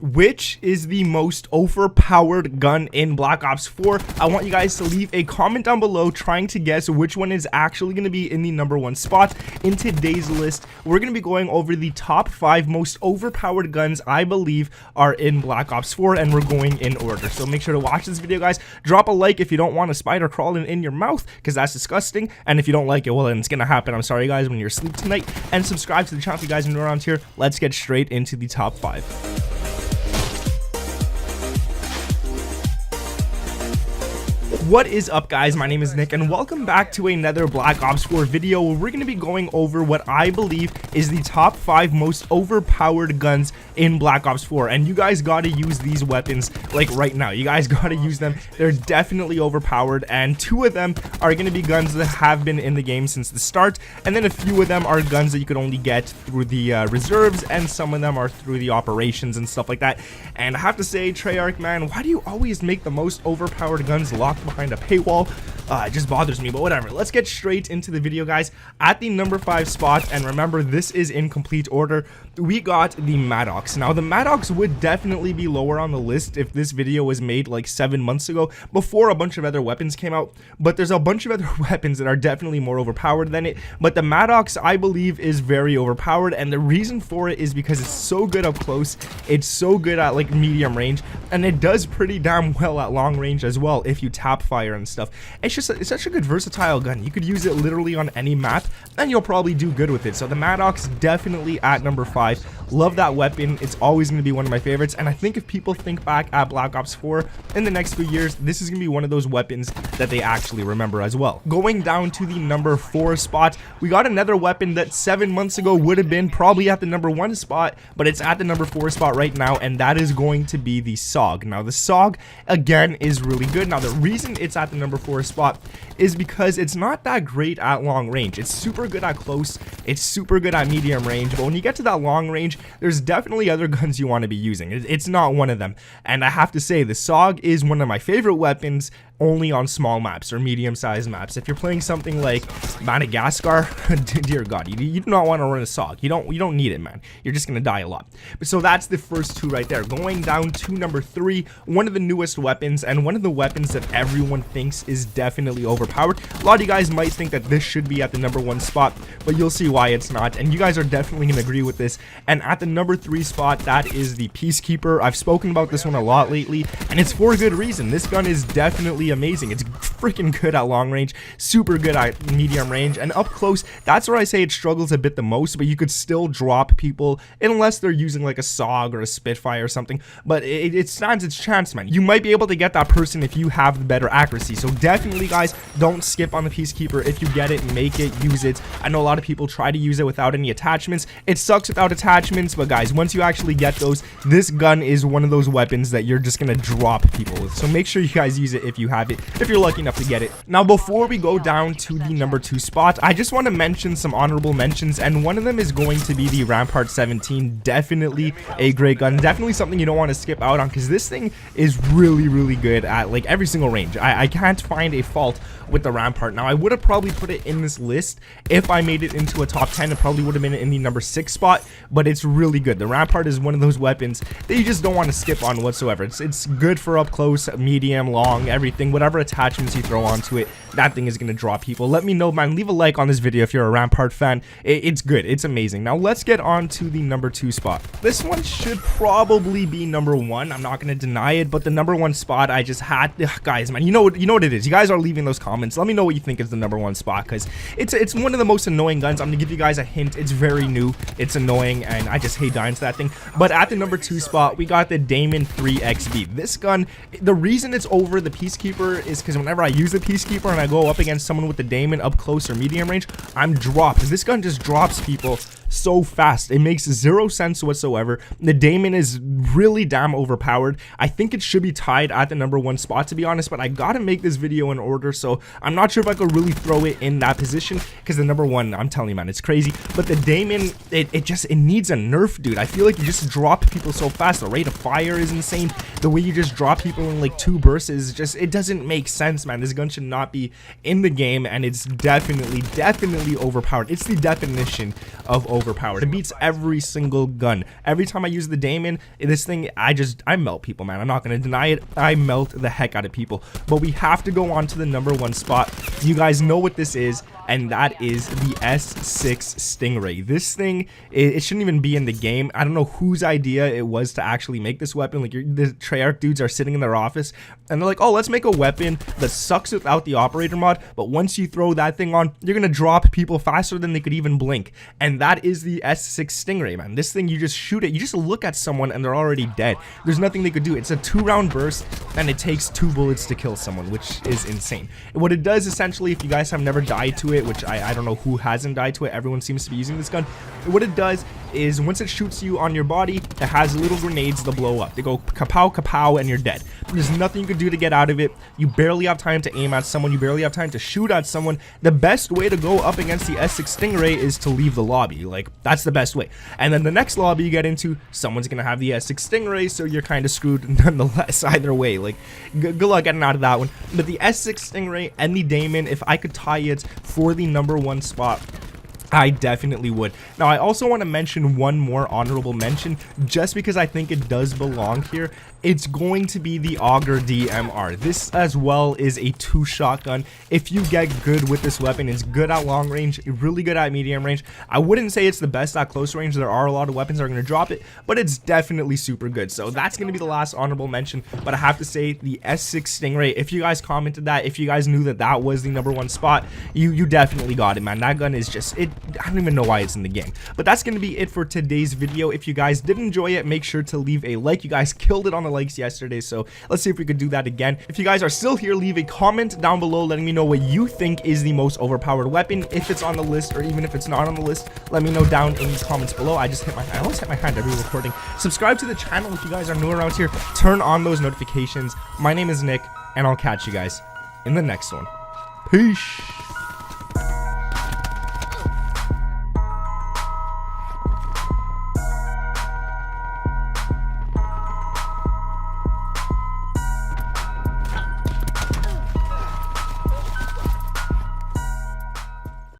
Which is the most overpowered gun in Black Ops 4? I want you guys to leave a comment down below trying to guess which one is actually going to be in the #1 spot. In today's list, we're going to be going over the top 5 most overpowered guns I believe are in Black Ops 4, and we're going in order. So make sure to watch this video, guys. Drop a like if you don't want a spider crawling in your mouth, because that's disgusting. And if you don't like it, well, then it's going to happen. I'm sorry, guys, when you're asleep tonight. And subscribe to the channel if you guys are new around here. Let's get straight into the top 5. What is up, guys? My name is Nick and welcome back to another Black Ops 4 video where we're going to be going over what I believe is the top 5 most overpowered guns in Black Ops 4. And you guys got to use these weapons like right now. You guys got to use them. They're definitely overpowered, and 2 of them are going to be guns that have been in the game since the start, and then a few of them are guns that you could only get through the reserves, and some of them are through the operations and stuff like that. And I have to say, Treyarch, man, why do you always make the most overpowered guns locked behind a paywall? It just bothers me, but whatever. Let's get straight into the video, guys. At the number 5 spot, and remember, this is in complete order, we got the Maddox. Now, the Maddox would definitely be lower on the list if this video was made like 7 months ago, before a bunch of other weapons came out, but there's a bunch of other weapons that are definitely more overpowered than it. But the Maddox, I believe, is very overpowered, and the reason for it is because it's so good up close, it's so good at like medium range, and it does pretty damn well at long range as well if you tap fire and stuff. It's such a good versatile gun. You could use it literally on any map and you'll probably do good with it. So the Maddox definitely at number 5. Love that weapon. It's always going to be one of my favorites, and I think if people think back at Black Ops 4 in the next few years, this is going to be one of those weapons that they actually remember as well. Going down to the number 4 spot, we got another weapon that 7 months ago would have been probably at the number 1 spot, but it's at the number 4 spot right now, and that is going to be the SOG. Now the SOG again is really good. Now the reason it's at the number 4 spot is because it's not that great at long range. It's super good at close, it's super good at medium range, but when you get to that long range, there's definitely other guns you want to be using. It's not one of them. And I have to say, the SOG is one of my favorite weapons only on small maps or medium-sized maps. If you're playing something like Madagascar, dear God, you do not want to run a SOG. You don't need it, man. You're just gonna die a lot. But so that's the first 2 right there. Going down to number 3, one of the newest weapons, and one of the weapons that everyone thinks is definitely overpowered. A lot of you guys might think that this should be at the number 1 spot, but you'll see why it's not, and you guys are definitely gonna agree with this. And at the number 3 spot, that is the Peacekeeper. I've spoken about this one a lot lately, and it's for a good reason. This gun is definitely amazing. It's freaking good at long range, super good at medium range, and up close, that's where I say it struggles a bit the most, but you could still drop people unless they're using like a SOG or a Spitfire or something. But it stands its chance, man. You might be able to get that person if you have the better accuracy. So definitely, guys, don't skip on the Peacekeeper. If you get it, make it, use it. I know a lot of people try to use it without any attachments. It sucks without attachments, but guys, once you actually get those, this gun is one of those weapons that you're just gonna drop people with. So make sure you guys use it if you have it, if you're lucky enough to get it. Now, before we go down to the number 2 spot, I just want to mention some honorable mentions, and one of them is going to be the Rampart 17. Definitely a great gun, definitely something you don't want to skip out on, because this thing is really good at like every single range. I can't find a fault with the Rampart. Now, I would have probably put it in this list if I made it into a top 10. It probably would have been in the number 6 spot, but it's really good. The Rampart is one of those weapons that you just don't want to skip on whatsoever. It's good for up close, medium, long, everything, whatever attachments you throw onto it, that thing is going to draw people. Let me know, man. Leave a like on this video if you're a Rampart fan. It's good. It's amazing. Now, let's get on to the number 2 spot. This one should probably be number 1. I'm not going to deny it, but the number 1 spot, I just had... Ugh, guys, man, you know what it is. You guys are leaving those comments. Let me know what you think is the number 1 spot, because it's one of the most annoying guns. I'm going to give you guys a hint. It's very new. It's annoying, and I just hate dying to that thing. But at the number 2 spot, we got the Damon 3XB. This gun, the reason it's over the Peacekeeper is because whenever I use the Peacekeeper and I go up against someone with the Damon up close or medium range, I'm dropped. This gun just drops people so fast. It makes 0 sense whatsoever. The Damon is really damn overpowered. I think it should be tied at the number 1 spot, to be honest, but I gotta make this video in order, so I'm not sure if I could really throw it in that position, because the number 1, I'm telling you, man, it's crazy. But the Damon, it needs a nerf, dude. I feel like you just drop people so fast. The rate of fire is insane. The way you just drop people in like 2 bursts is just, it doesn't make sense, man. man. This gun should not be in the game, and it's definitely overpowered. It's the definition of overpowered. It beats every single gun. Every time I use the Daemon, this thing, I melt people, man. I'm not gonna deny it. I melt the heck out of people. But we have to go on to the #1 spot. You guys know what this is, and that is the S6 Stingray. This thing, it shouldn't even be in the game. I don't know whose idea it was to actually make this weapon. Like, the Treyarch dudes are sitting in their office, and they're like, oh, let's make a weapon that sucks without the operator mod, but once you throw that thing on, you're gonna drop people faster than they could even blink. And that is the S6 Stingray, man. This thing, you just shoot it, you just look at someone and they're already dead. There's nothing they could do. It's a 2-round burst, and it takes 2 bullets to kill someone, which is insane. And what it does, essentially, if you guys have never died to it, which I don't know who hasn't died to it, everyone seems to be using this gun. What it does is, once it shoots you on your body, it has little grenades that blow up. They go kapow, kapow, and you're dead. There's nothing you can do to get out of it. You barely have time to aim at someone. You barely have time to shoot at someone. The best way to go up against the S6 Stingray is to leave the lobby. Like, that's the best way. And then the next lobby you get into, someone's gonna have the S6 Stingray, so you're kind of screwed nonetheless either way. Like, good luck getting out of that one. But the S6 Stingray and the Daemon, if I could tie it for the #1 spot, I definitely would. Now, I also want to mention one more honorable mention, just because I think it does belong here. It's going to be the Auger DMR. This as well is a 2-shot gun. If you get good with this weapon, it's good at long range, really good at medium range. I wouldn't say it's the best at close range. There are a lot of weapons that are going to drop it, but it's definitely super good. So that's going to be the last honorable mention. But I have to say, the S6 Stingray, if you guys commented that, if you guys knew that that was the #1 spot, you definitely got it, man. That gun is just, I don't even know why it's in the game. But that's going to be it for today's video. If you guys did enjoy it, make sure to leave a like. You guys killed it on the likes yesterday, so let's see if we could do that again. If you guys are still here, leave a comment down below letting me know what you think is the most overpowered weapon, if it's on the list, or even if it's not on the list. Let me know down in the comments below. I always hit my hand every recording. Subscribe to the channel if you guys are new around here. Turn on those notifications. My name is Nick, and I'll catch you guys in the next one. Peace.